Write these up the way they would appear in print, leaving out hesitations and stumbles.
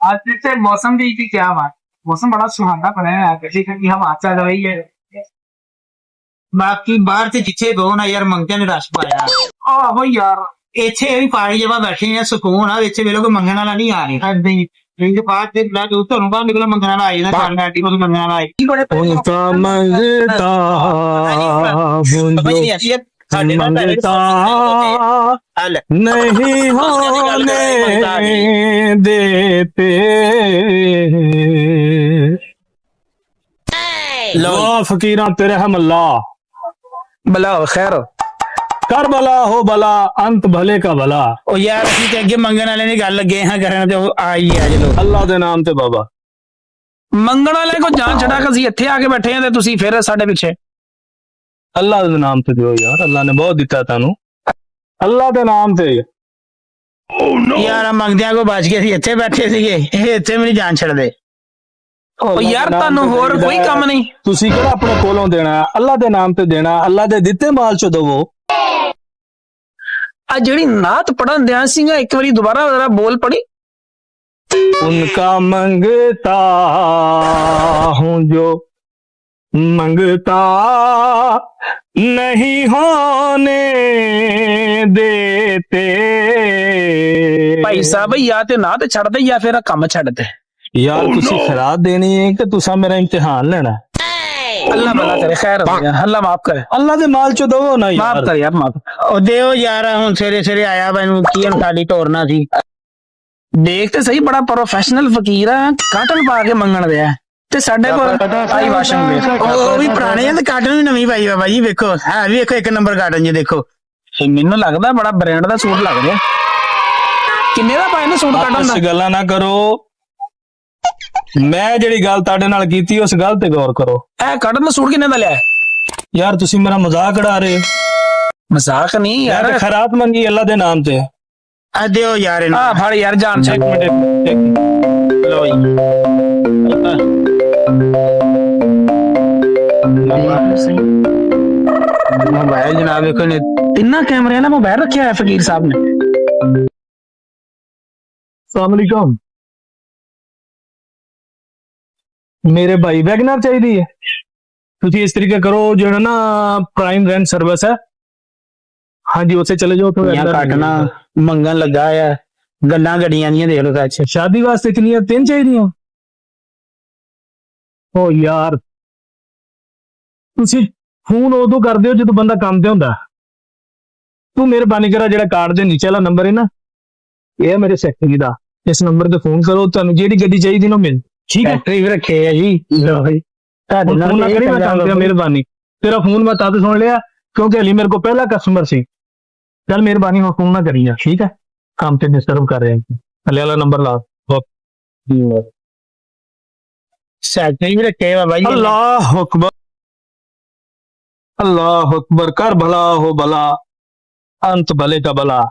आज से मौसम की क्या बात, मौसम बड़ा सुहाना बना है, कभी कभी हवा चल रही है। ਬਾਕੀ ਬਾਹਰ ਤੇ ਜਿੱਥੇ ਗੋ ਨਾ ਯਾਰ ਮੰਗਿਆ ਨੇ ਰਸ਼ ਪਾਇਆ ਆਹੋ ਯਾਰ, ਇੱਥੇ ਵੀ ਪਾਣੀ ਜਵਾ ਬੈਠੇ ਆ ਸਕੂਨ ਆ ਇੱਥੇ ਵੇਲੇ ਕੋਈ ਮੰਗਣ ਵਾਲਾ ਨਹੀਂ ਆ ਰਿਹਾ ਹਾਂਜੀ ਰਿੰਗ ਬਾਹਰ ਤੇ ਨਾ ਤੂੰ ਤੁਹਾਨੂੰ ਬਾਹਰ ਨਿਕਲ ਮੰਗਣ ਵਾਲਾ ਆਈ ਨਾ ਕਰਨ ਆਂਟੀ ਕੋਲ ਮੰਗਣ ਵਾਲਾ ਆਈ उनका मंगता मंगता नहीं होने देते लो फकीरा तेरे हम अल्लाह भला हो खैर हो कर भला हो भला अंत भले का भला ਉਹ ਯਾਰ ਅਸੀਂ ਤੇ ਅੱਗੇ ਮੰਗਣ ਵਾਲੇ ਦੀ ਗੱਲ ਲੱਗੇ ਹਾਂ ਕਰਨ ਤੇ ਉਹ ਆਈ ਆ ਚਲੋ अल्लाह दे नाम ते बाबा ਮੰਗਣ ਵਾਲੇ ਕੋ ਜਾਨ ਛੜਾ ਕੇ ਅਸੀਂ ਇੱਥੇ ਆ ਕੇ ਬੈਠੇ ਆ ਤੇ ਤੁਸੀਂ ਫਿਰ ਸਾਡੇ ਪਿੱਛੇ अल्लाह दे नाम ते दियो यार अल्लाह ने बहुत दिता तानू अल्लाह दे नाम ते ਯਾਰ ਮੰਗਦਿਆਂ ਕੋ ਬਚ ਕੇ ਅਸੀਂ ਇੱਥੇ ਬੈਠੇ ਸੀਗੇ ਇਹ ਇੱਥੇ ਵੀ ਨਹੀਂ ਜਾਨ ਛੱਡਦੇ ਉਹ ਯਾਰ ਤੁਹਾਨੂੰ ਹੋਰ ਕੋਈ ਕੰਮ ਨਹੀਂ ਤੁਸੀਂ ਕਿਹੜਾ ਆਪਣੇ ਕੋਲੋਂ ਦੇਣਾ ਅੱਲਾਹ ਦੇ ਨਾਮ ਤੇ ਦੇਣਾ ਅੱਲਾਹ ਦੇ ਦਿੱਤੇ ਮਾਲ ਚੋਂ ਦਵੋ ਆ ਜਿਹੜੀ ਨਾਤ ਪੜਨ ਦਿਆਂ ਸੀਗਾ ਇੱਕ ਵਾਰੀ ਦੁਬਾਰਾ ਜ਼ਰਾ ਬੋਲ ਪੜੀ उनका मंगता हूँ जो मंगता नहीं होने देते ਭਾਈ ਸਾਹਿਬ ਜਾਂ ਤੇ ਨਾ ਤੇ ਛੱਡ ਦੇ ਜਾਂ ਫਿਰ ਆਹ ਕੰਮ ਛੱਡ ਦੇ यार तुसी खैरात देनी है कि तुसा मेरा इम्तिहान लेना ਅੱਲਾ ਭਲਾ ਕਰੇ ਖੈਰ ਹੋ ਗਿਆ ਅੱਲਾ ਮਾਫ ਕਰੇ अल्लाह दे माल चो दवो ना ਮਾਫ यार ਕਰ ਯਾਰ ਮਾਫ ਉਹ ਦਿਓ ਯਾਰ ਹੁਣ ਸਵੇਰੇ ਸਵੇਰੇ ਆਇਆ ਮੈਨੂੰ ਕੀ ਹੁਣ ਸਾਡੀ ਟੋਰਨਾ ਸੀ ਦੇਖ ਤੇ ਸਹੀ ਬੜਾ ਪ੍ਰੋਫੈਸ਼ਨਲ ਫਕੀਰ ਆ ਕਾਟਨ ਪਾ ਕੇ ਮੰਗਣ ਦਿਆ ਤੇ ਸਾਡੇ ਕੋਲ ਆਈ ਵਾਸ਼ਿੰਗ ਵੇਖ ਉਹ ਵੀ ਪੁਰਾਣੇ ਆ ਤੇ ਕਾਟਨ ਵੀ ਨਵੀਂ ਪਾਈ ਬਾਬਾ ਜੀ ਵੇਖੋ ਹੈ ਵੀ ਵੇਖੋ ਇੱਕ ਨੰਬਰ ਕਾਟਨ ਜੀ ਦੇਖੋ ਇਹ ਮੈਨੂੰ ਲੱਗਦਾ ਬੜਾ ਬ੍ਰਾਂਡ ਦਾ ਸੂਟ ਲੱਗ ਰਿਹਾ ਕਿੰਨੇ ਦਾ ਪਾਇਆ ਨਾ ਸੂਟ ਕਾਟਨ ਦਾ आपस गल्लां ना करो मैं जेड़ी गल ताड़े नाल कीती उस गल ते गौर करो ਇਹ ਕਾਟਨ ਦਾ ਸੂਟ ਕਿੰਨੇ ਦਾ ਲਿਆ यार तुसी मेरा मजाक उड़ा रहे हो ਮਜ਼ਾਕ ਨਹੀਂ यार ਯਾਰ खैरात मंगी अल्लाह दे नाम ते ਆ ਦਿਓ ਯਾਰ ਇਹਨੂੰ ਆ ਫੜ ਯਾਰ ਜਾਨ एक ਛੱਡ मिनट एक ਲਓ ਜੀ ਮੋਬਾਈਲ ਜਨਾਬ ਵੇਖੋ ਨੇ ਤਿੰਨਾਂ ਕੈਮਰਿਆਂ ਨਾਲ ਮੋਬਾਈਲ ਰੱਖਿਆ ਹੈ ਫਕੀਰ ਸਾਹਿਬ ਨੇ अस्सलाम वालेकुम मेरे भाई वैगनर चाहिए है तुसी इस तरीके करो जो है ना प्राइम रेंट सर्विस है हाँ जी उसे चले जाओ तो ਯਾ ਕਾਟਨਾ ਮੰਗਣ ਲੱਗਾ ਆ ਗੱਲਾਂ ਗੱਡੀਆਂ ਦੀਆਂ ਦੇਖ ਲਓ ਸੱਚ शादी वास्ते कितनी तीन चाहिए ओ यार तुसी फोन उदों कर दियो जो बंदा काम ते हुंदा तू मेहरबानी करा जेड़ा कार्ड दे नीचे वाला नंबर है ना ये मेरे सेक्रेटरी दा इस नंबर ते फोन करो तुहानू जेड़ी गड्डी चाहिदी ना मिल ठीक है ਫੈਕਟਰੀ ਵੀ ਰੱਖੇ ਆ ਜੀ ਲਓ ਜੀ ਤੁਹਾਡੇ फोन ਨਾਲ ना करी मैं काम ते मेहरबानी तेरा फोन मैं तद सुन लिया क्योंकि अली मेरे को पहला कस्टमर सी चल मेहरबानी मैं फोन ना करी यार ठीक है काम ते डिस्टर्ब कर रहे हैं अली वाला नंबर ला ਫੈਕਟਰੀ ਵੀ ਰੱਖੇ ਆ ਬਾਬਾ ਜੀ अल्लाह अकबर अल्लाह अकबर कर भला हो भला अंत भले का भला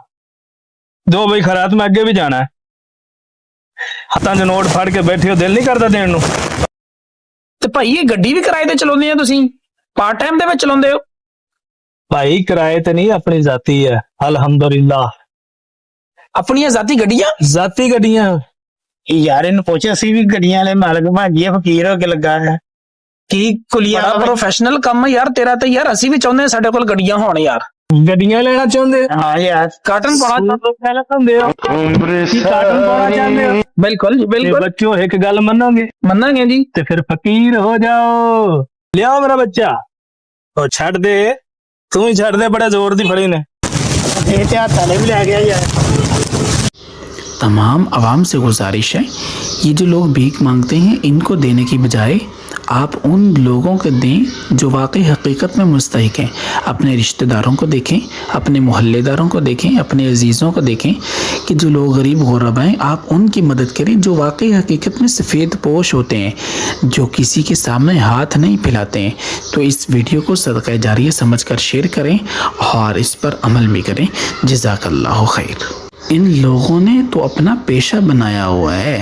दो भाई खैरात में अगे भी जाना है हाथां च नोट फड़ के बैठे हो दिल नहीं करता देने नू ਤੇ ਭਾਈ ਇਹ ਗੱਡੀ ਵੀ ਕਿਰਾਏ ਤੇ ਚਲਾਉਂਦੇ ਆ ਤੁਸੀਂ ਪਾਰਟ ਟਾਈਮ ਦੇ ਵਿੱਚ ਚਲਾਉਂਦੇ ਹੋ भाई किराए ते नहीं अपनी जाती है अल्हम्दुलिल्लाह ਆਪਣੀਆਂ ਜ਼ਾਤੀ ਗੱਡੀਆਂ जाती गड्डियां ਯਾਰ ਇਹਨੂੰ ਪੁੱਛ ਅਸੀਂ ਵੀ ਗੱਡੀਆਂ ਵਾਲੇ ਮਾਲਕ ਭਾਜੀ ਫਕੀਰ ਹੋ ਕੇ ਲੱਗਾ ਹੈ ਕੀ ਕੁਲੀਆ ਬੜਾ ਪ੍ਰੋਫੈਸ਼ਨਲ ਕੰਮ ਹੈ ਯਾਰ ਤੇਰਾ ਤੇ ਯਾਰ ਅਸੀਂ ਵੀ ਚਾਹੁੰਦੇ ਹਾਂ ਸਾਡੇ ਕੋਲ ਗੱਡੀਆਂ ਹੋਣ ਯਾਰ गड्डियां लेना चाहते ਹਾਂ ਯਾਰ ਕਾਟਨ ਪਾਉਣਾ चाहते हो की कार्टून पाना चाहते हो ਬਿਲਕੁਲ ਜੀ ते ਬਿਲकुल बच्चों एक गल मन्नोगे ਮੰਨਾਂਗੇ ਜੀ ते फिर फकीर हो जाओ ले आओ मेरा बच्चा ओ छड़ दे तू ही छड़ दे बड़े जोर दी फड़ी ने ਇਹ ਤੇ ਹੱਥ ਵਾਲੇ ਵੀ ਲੈ ਗਿਆ ਯਾਰ तमाम आवाम से गुजारिश है ये जो लोग भीख मांगते हैं इनको देने की बजाय आप उन लोगों को दें जो वाकई हकीकत में मुस्तहिक हैं। अपने रिश्तेदारों को देखें, अपने मोहल्लेदारों को देखें, अपने अजीज़ों को देखें कि जो लोग गरीब गुरबा हैं आप उनकी मदद करें, जो वाकई हकीकत में सफ़ेद पोश होते हैं, जो किसी के सामने हाथ नहीं फैलाते हैं। तो इस वीडियो को सदका जारिया समझ कर शेयर करें और इस पर अमल भी करें। जज़ाकल्लाहु खैर। इन लोगों ने तो अपना पेशा बनाया हुआ है।